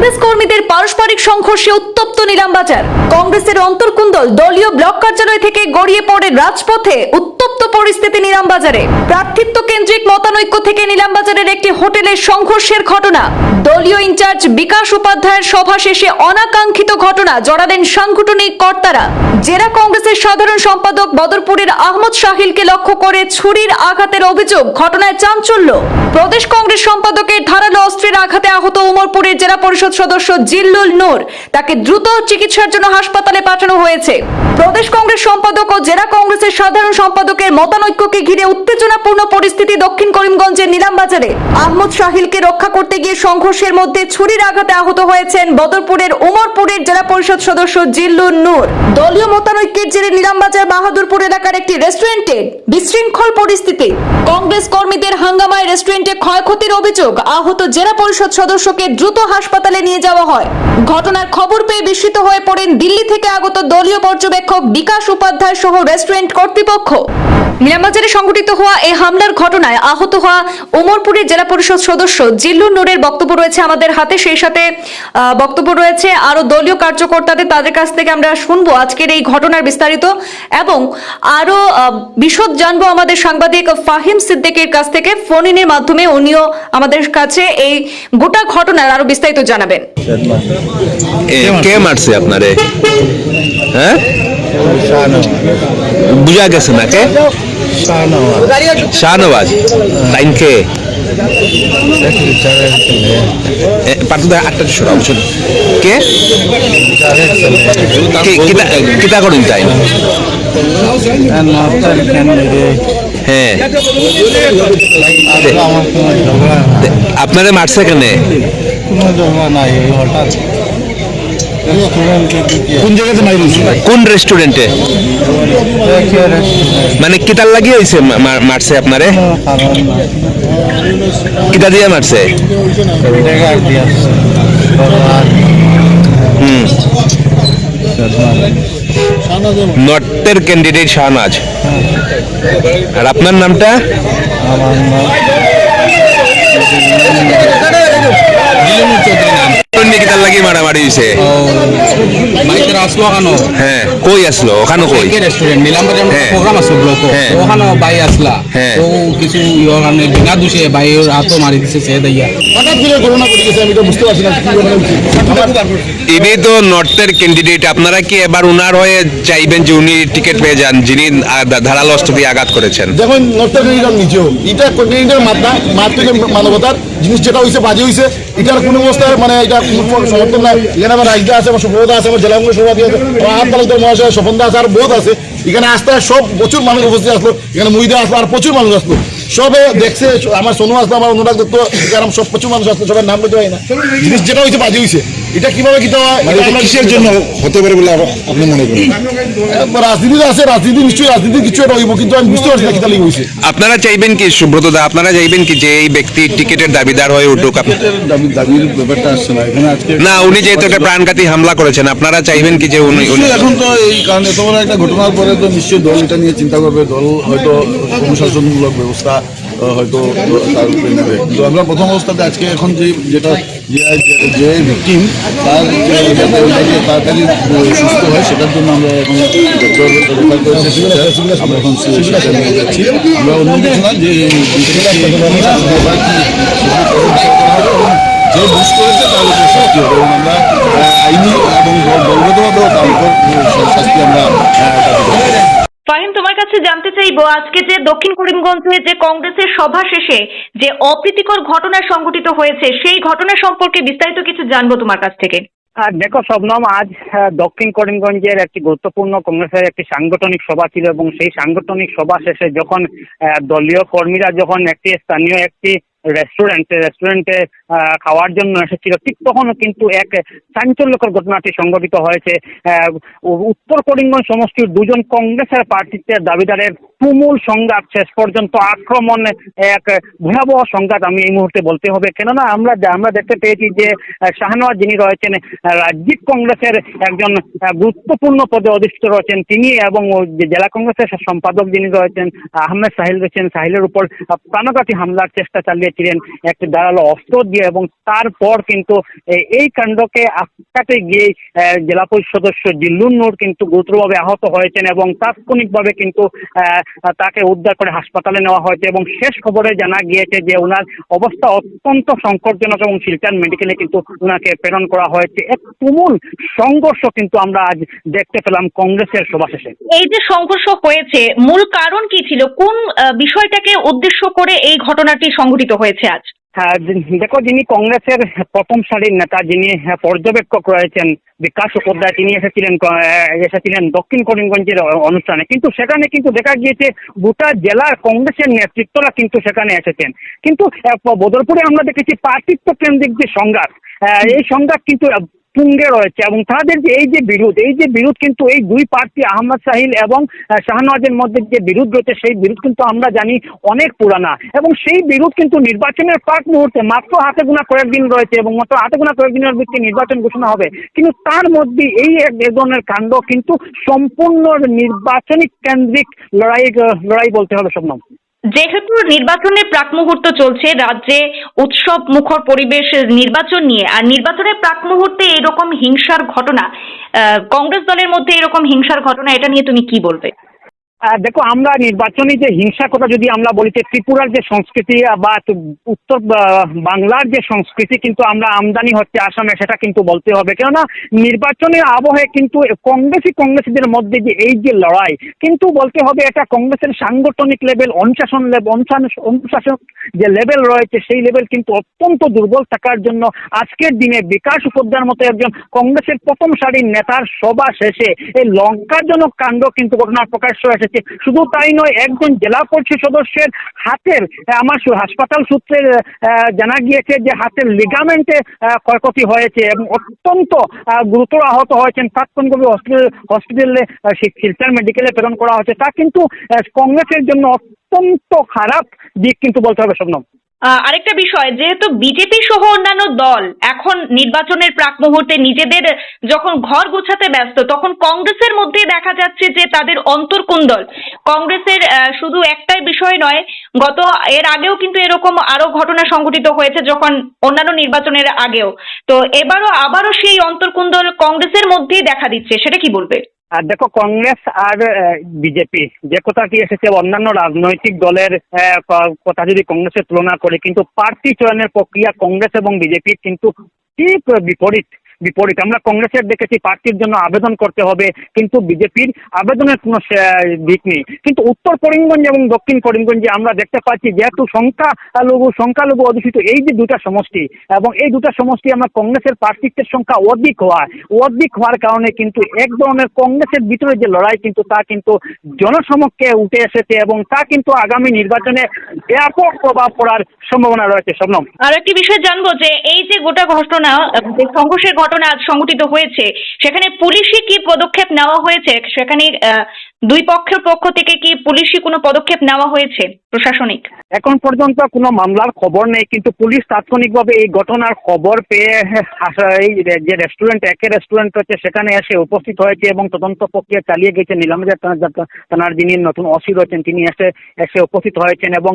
কংগ্রেস কর্মীদের পারস্পরিক সংঘর্ষে উত্তপ্ত নিলামবাজার। কংগ্রেসের অন্তর্কুণ্ডল দলীয় ব্লক কার্যালয় থেকে গড়িয়ে পড়ে রাজপথে। উত্তপ্ত পরিস্থিতি নিলামবাজারে। প্রার্থিত্ব কেন্দ্রিক মতানৈক্য থেকে নিলামবাজারের একটি হোটেলের সংঘর্ষের ঘটনা। দলীয় ইনচার্জ বিকাশ উপাধ্যায়ের সভা শেষে অনাকাঙ্ক্ষিত ঘটনা জড়ালেন সাংগঠনিক কর্তারা। জেলা কংগ্রেসের সাধারণ সম্পাদক বদরপুরের আহমদ শাহিলকে লক্ষ্য করে ছুরির আঘাতের অভিযোগ। ঘটনায় চাঞ্চল্য। প্রদেশ কংগ্রেস সম্পাদকের ধারালো অস্ত্রের আঘাতে আহত উমরপুরের জেলা পরিষদ সদস্য জিল্লুল নূর। তাকে দ্রুত চিকিৎসার জন্য হাসপাতালে পাঠানো হয়েছে। প্রদেশ কংগ্রেস সম্পাদক ও জেলা কংগ্রেসের সাধারণ সম্পাদকের মতানৈক্যকে ঘিরে উত্তেজনাপূর্ণ পরিস্থিতি দক্ষিণ করিমগঞ্জের নিলামবাজারে। আহমদ শাহিলকে রক্ষা করতে গিয়ে সংঘর্ষের মধ্যে ছুরির আঘাতে আহত হয়েছেন বদরপুরের উমরপুরের জেলা পরিষদ সদস্য জিল্লুল নূর। দলীয় মতানৈক্যের জেরে নিলামবাজার বাহাদুরপুর এলাকার একটি রেস্টুরেন্টে বিশৃঙ্খল পরিস্থিতি। কংগ্রেস কর্মীদের হাঙ্গামায় রেস্টুরেন্টে ক্ষয়ক্ষতির অভিযোগ। আহত জেলা পরিষদ সদস্যকে দ্রুত হাসপাতালে নিয়ে যাওয়া হয়। ঘটনার খবর পেয়ে বিস্মিত হয়ে পড়েন দিল্লি থেকে আগত দলীয় পর্যবেক্ষক বিকাশ উপাধ্যায় সহ রেস্টুরেন্ট কর্তৃপক্ষ। নিলামবাজারে সংঘটিত হওয়া এই হামলার ঘটনায় আহত হওয়া উমরপুরের জেলা পরিষদ সদস্য জিল্লুর নূরের বক্তব্য রয়েছে আমাদের হাতে। সেই সাথে বক্তব্য রয়েছে আরো দলীয় কার্যকর্তাদের, তাদের কাছ থেকে আমরা শুনবো আজকের এই ঘটনার বিস্তারিত এবং আরো বিশদ জানবো আমাদের সাংবাদিক ফাহিম সিদ্দিকের কাছ থেকে। ফোন ইনের মাধ্যমে উনিও আমাদের কাছে এই গোটা ঘটনার আরো বিস্তারিত জানাবেন। কে মারছে আপনারে? হ্যাঁ, বুঝা গেছে না কে? শাহনওয়াজ। লাইন কে? কে কিতা করেন তাই? হ্যাঁ, আপনারে মারছে কেন? কোন জায়গাতে কোন রেস্টুরেন্টে? মানে কিতার লাগিয়ে হয়েছে মারছে আপনারে? কিতা দিয়ে মারছে? নর্থের ক্যান্ডিডেট শাহনাজ। আর আপনার নামটা? মারামারি হয়েছে। হ্যাঁ, কই আসলো? ওখানে কই? রেস্টুরেন্ট নিলামবাজার প্রোগ্রাম আছে ব্লক, ওখানে বাই আসলা তো কিছু মানে বিনা দোষে বাইর হাতও মারি দিছে সে দাইয়া। হঠাৎ করে করোনা পড়ে গেছে, আমি তো বুঝতে পারছি না কি করব। ইনি তো নর্থের ক্যান্ডিডেট, আপনারা কি এবার উনার হয়ে চাইবেন যে উনি টিকিট পেয়ে যান যিনি ধারালো অস্ত্র দিয়ে আঘাত করেছেন? দেখুন, নর্থের ক্যান্ডিডেট নিজেও এটা ক্যান্ডিডেটের মাত্রা মানবতার জিনিস যেটা হয়েছে বাজে হয়েছে। এটার কোনো অবস্থায় মানে এটা কোনো সমর্থন নাই। এখানে আমার রাজদা আছে, আমার সুব্রতা আছে, আমার জেলা কংগ্রেস সভাপতি আছে, আমার হাত তালুকদার মহাশয়, স্বপনদা আছে, আর বহুত আছে। এখানে আসতে সব প্রচুর মানুষ উপস্থিত আসলো। এখানে মহিদা আসলো, আর প্রচুর মানুষ আসলো। সবে দেখছে, আমার সোনু আসলো, আমার অনুরাগ দত্ত, এরকম সব প্রচুর মানুষ আসলো। সবার নাম বলতে হয় না। জিনিস যেটা হয়েছে বাজে হয়েছে। এটা কিভাবে কি কিসের জন্য হতে পারে বলে আপনি মনে করেন? রাজনীতি আছে, রাজনীতি নিশ্চয়ই রাজনীতি কিছু রইব, কিন্তু আমি বুঝতে পারছি না কিতা লিখে হয়েছে। আপনারা চাইবেন কি সুব্রত দা, আপনারা চাইবেন কি যে এই ব্যক্তি টিকিটের দাবিদার হয়ে উঠুক? দাবির ব্যাপারটা আসছে না এখানে আজকে। না, উনি যেহেতু একটা প্রাণঘাতী হামলা করেছেন, আপনারা চাইবেন কি যে উনি? এখন তো এই কারণে এত বড় একটা ঘটনার পরে তো নিশ্চয়ই দল এটা নিয়ে চিন্তা করবে। দল হয়তো অনুশাসনমূলক ব্যবস্থা হয়তো তার উপরে নেবে। কিন্তু আমরা প্রথম অবস্থাতে আজকে এখন যেটা যে ভিকটিম তার তাড়াতাড়ি সুস্থ হয় সেটার জন্য আমরা এখন ডক্টর রেফার করেছি। আমরা এখন নিয়ে যাচ্ছি। আমরা অন্য কিছু না, যে যে বুঝ করেছে তার উপর শাস্তি হবে এবং আমরা আইনি এবং দলগতভাবেও তার উপর শাস্তি আমরা ফাহিম, তোমার কাছে জানতে চাইবো আজকে যে দক্ষিণ করিমগঞ্জে যে কংগ্রেসের সভা শেষে যে অপ্রীতিকর ঘটনা সংঘটিত হয়েছে সেই ঘটনা সম্পর্কে বিস্তারিত কিছু জানবো তোমার কাছ থেকে। দেখো শবনম, আজ দক্ষিণ করিমগঞ্জের একটি গুরুত্বপূর্ণ কংগ্রেসের একটি সাংগঠনিক সভা ছিল এবং সেই সাংগঠনিক সভা শেষে যখন দলীয় কর্মীরা যখন একটি স্থানীয় একটি রেস্টুরেন্টে খাওয়ার জন্য এসেছিল, ঠিক তখন কিন্তু এক চাঞ্চল্যকর ঘটনাটি সংঘটিত হয়েছে। উত্তর করিমগঞ্জ সমষ্টির দুজন কংগ্রেসের প্রার্থীদের দাবিদারের তুমুল সংঘাত, শেষ পর্যন্ত আক্রমণ, এক ভয়াবহ সংঘাত আমি এই মুহূর্তে বলতে হবে। কেননা আমরা দেখতে পেয়েছি যে শাহনওয়াজ যিনি রয়েছেন রাজ্যিক কংগ্রেসের একজন গুরুত্বপূর্ণ পদে অধিষ্ঠিত রয়েছেন তিনি, এবং জেলা কংগ্রেসের সম্পাদক যিনি রয়েছেন আহমেদ সাহিল রয়েছেন, সাহিলের উপর প্রাণঘাতী হামলার চেষ্টা চালিয়ে গিয়েছিলেন একটি ধারালো অস্ত্র দিয়ে, এবং তারপর কিন্তু এই কাণ্ডকে আটকাতে গিয়ে জেলা পরিষদ সদস্য জিল্লুর নূর কিন্তু গুরুতরভাবে আহত হয়েছেন এবং তাৎক্ষণিকভাবে কিন্তু তাকে উদ্ধার করে হাসপাতালে নেওয়া হয়েছে, এবং শেষ খবরে জানা গিয়েছে যে ওনার অবস্থা অত্যন্ত সংকটজনক এবং শিলচর মেডিকেলে কিন্তু ওনাকে প্রেরণ করা হয়েছে। এক তুমুল সংঘর্ষ কিন্তু আমরা আজ দেখতে পেলাম কংগ্রেসের সভা শেষে। এই যে সংঘর্ষ হয়েছে, মূল কারণ কি ছিল? কোন বিষয়টাকে উদ্দেশ্য করে এই ঘটনাটি সংঘটিত হয়েছে আজ? হ্যাঁ, দেখো, যিনি কংগ্রেসের প্রথম সারির নেতা, যিনি পর্যবেক্ষক রয়েছেন বিকাশ উপাধ্যায়, তিনি এসেছিলেন দক্ষিণ করিমগঞ্জের অনুষ্ঠানে, কিন্তু সেখানে কিন্তু দেখা গিয়েছে গোটা জেলার কংগ্রেসের নেতৃত্বরা কিন্তু সেখানে এসেছেন। কিন্তু বদরপুরে আমরা দেখেছি পার্টিত্ব কেন্দ্রিক যে সংঘাত, এই সংঘাত কিন্তু তুঙ্গে রয়েছে, এবং তাদের যে এই যে বিরোধ কিন্তু এই দুই প্রার্থী আহমদ সাহিল এবং শাহনওয়াজের মধ্যে যে বিরোধ রয়েছে, সেই বিরোধ কিন্তু আমরা জানি অনেক পুরানা, এবং সেই বিরোধ কিন্তু নির্বাচনের প্রাক মুহূর্তে মাত্র হাতে গোনা কয়েকদিন রয়েছে, এবং মাত্র হাতে গোনা কয়েকদিনের ভিত্তিতে নির্বাচন ঘোষণা হবে, কিন্তু তার মধ্যে এই এক ধরনের কাণ্ড কিন্তু সম্পূর্ণ নির্বাচনী কেন্দ্রিক লড়াই বলতে হবে শবনম। যেহেতু নির্বাচনের প্রাক মুহূর্ত চলছে, রাজ্যে উৎসব মুখর পরিবেশ নির্বাচন নিয়ে, আর নির্বাচনের প্রাক মুহূর্তে এরকম হিংসার ঘটনা, কংগ্রেস দলের মধ্যে এরকম হিংসার ঘটনা, এটা নিয়ে তুমি কি বলবে? দেখো, আমরা নির্বাচনী যে হিংসার কথা যদি আমরা বলি, যে ত্রিপুরার যে সংস্কৃতি বা উত্তর বাংলার যে সংস্কৃতি কিন্তু আমরা আমদানি হচ্ছে আসামে, সেটা কিন্তু বলতে হবে, কেননা নির্বাচনের আবহে কিন্তু কংগ্রেসীদের মধ্যে যে এই যে লড়াই, কিন্তু বলতে হবে এটা কংগ্রেসের সাংগঠনিক লেভেল, অনুশাসন যে লেভেল রয়েছে, সেই লেভেল কিন্তু অত্যন্ত দুর্বল থাকার জন্য আজকের দিনে বিকাশ উপাধ্যায়ের মতো একজন কংগ্রেসের প্রথম সারির নেতার সভা শেষে এই লঙ্কাজনক কাণ্ড কিন্তু ঘটনার প্রকাশ্য এসেছে। শুধু তাই নয়, একজন জেলা পরিষদ সদস্যের হাতের, আমার হাসপাতাল সূত্রে জানা গিয়েছে যে হাতের লিগামেন্টে ক্ষয়ক্ষতি হয়েছে এবং অত্যন্ত গুরুতর আহত হয়েছেন। তাৎক্ষণিকভাবে হসপিটালে শিলচর মেডিকেলে প্রেরণ করা হয়েছে। তা কিন্তু কংগ্রেসের জন্য অত্যন্ত খারাপ দিক কিন্তু বলতে হবে শবনম। আরেকটা বিষয়, যেহেতু বিজেপি সহ অন্যান্য দল এখন নির্বাচনের প্রাক মুহূর্তে নিজেদের যখন ঘর গোছাতে ব্যস্ত, তখন কংগ্রেসের মধ্যে দেখা যাচ্ছে যে তাদের অন্তর্কুন্দল। কংগ্রেসের শুধু একটাই বিষয় নয়, এর আগেও কিন্তু এরকম আরো ঘটনা সংঘটিত হয়েছে যখন অন্যান্য নির্বাচনের আগেও। তো আবারও সেই অন্তর্কুন্দল কংগ্রেসের মধ্যেই দেখা দিচ্ছে, সেটা কি বলবে? আর দেখো, কংগ্রেস আর বিজেপি যে কথাটি এসেছে, অন্যান্য রাজনৈতিক দলের কথা যদি কংগ্রেসের তুলনা করে, কিন্তু প্রার্থী চয়নের প্রক্রিয়া কংগ্রেস এবং বিজেপির কিন্তু ঠিক বিপরীত। আমরা কংগ্রেসের দেখেছি প্রার্থীর জন্য আবেদন করতে হবে, কিন্তু বিজেপির আবেদনের কোনো দিক নেই। কিন্তু উত্তর করিমগঞ্জ এবং দক্ষিণ করিমগঞ্জে আমরা দেখতে পাচ্ছি, যেহেতু সংখ্যালঘু অধ্যুষিত এই যে দুটা সমষ্টি, এবং এই দুটা সমষ্টি আমরা কংগ্রেসের প্রার্থীত্বের সংখ্যা অধিক হওয়ার কারণে কিন্তু এক ধরনের কংগ্রেসের ভিতরে যে লড়াই কিন্তু তা কিন্তু জনসমক্ষে উঠে এসেছে, এবং তা কিন্তু আগামী নির্বাচনে ব্যাপক প্রভাব পড়ার সম্ভাবনা রয়েছে শবনম। আর একটি বিষয় জানবো, যে এই যে গোটা ঘটনা, সংঘর্ষের ঘটনা আজ সংঘটিত হয়েছে, সেখানে পুলিশি কি পদক্ষেপ নেওয়া হয়েছে? সেখানে দুই পক্ষের পক্ষ থেকে কি পুলিশি কোনো পদক্ষেপ নেওয়া হয়েছে প্রশাসনিক? এখন পর্যন্ত কোনো মামলার খবর নেই, কিন্তু পুলিশ তাৎক্ষণিকভাবে এই ঘটনার খবর পেয়ে এই যে একে রেস্টুরেন্ট হচ্ছে সেখানে এসে উপস্থিত হয়েছে এবং তদন্ত প্রক্রিয়া চালিয়ে গেছে। নীলামবাজার থানার যিনি নতুন ওসি রয়েছেন, তিনি এসে উপস্থিত হয়েছেন, এবং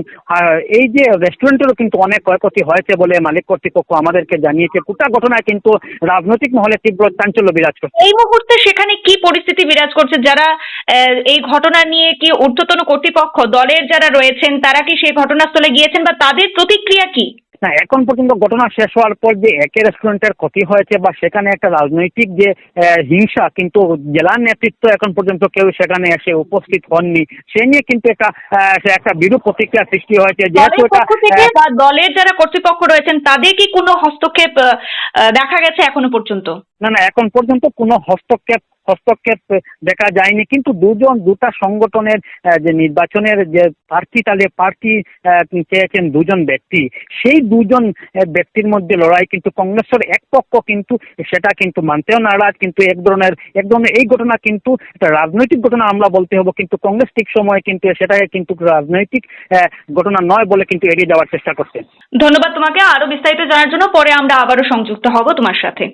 এই যে রেস্টুরেন্টেরও কিন্তু অনেক ক্ষয়ক্ষতি হয়েছে বলে মালিক কর্তৃপক্ষ আমাদেরকে জানিয়েছে। গোটা ঘটনায় কিন্তু রাজনৈতিক মহলে তীব্র চাঞ্চল্য বিরাজ করছে। এই মুহূর্তে সেখানে কি পরিস্থিতি বিরাজ করছে? যারা এই ঘটনা নিয়ে কি ঊর্ধ্বতন কর্তৃপক্ষ দলের যারা রয়েছেন, তারা কি সেই ঘটনাস্থলে গিয়েছেন বা তাদের প্রতিক্রিয়া কি? না, এখন পর্যন্ত ঘটনা শেষ হওয়ার পর যে একে রেস্টুরেন্টের ক্ষতি হয়েছে বা সেখানে একটা রাজনৈতিক যে হিংসা, কিন্তু জেলার নেতৃত্ব এখন পর্যন্ত কেউ সেখানে এসে উপস্থিত হননি। সে নিয়ে কিন্তু একটা বিরূপ প্রতিক্রিয়া সৃষ্টি হয়েছে। যেহেতু দলের যারা কর্তৃপক্ষ রয়েছেন, তাদের কি কোনো হস্তক্ষেপ দেখা গেছে এখনো পর্যন্ত? না, এখন পর্যন্ত কোনো হস্তক্ষেপ দেখা যায়নি, কিন্তু দুটা সংগঠনের যে নির্বাচনের যে প্রার্থী চেয়েছেন দুজন ব্যক্তি, সেই দুজন ব্যক্তির মধ্যে লড়াই, কিন্তু কংগ্রেসের এক পক্ষ কিন্তু সেটা কিন্তু মানতেও নারাজ। কিন্তু এক ধরনের এই ঘটনা কিন্তু একটা রাজনৈতিক ঘটনা আমরা বলতে হবে, কিন্তু কংগ্রেস ঠিক সময়ে কিন্তু সেটাকে কিন্তু রাজনৈতিক ঘটনা নয় বলে কিন্তু এড়িয়ে যাওয়ার চেষ্টা করছে। ধন্যবাদ তোমাকে। আরো বিস্তারিত জানার জন্য পরে আমরা আবারও সংযুক্ত হব তোমার সাথে।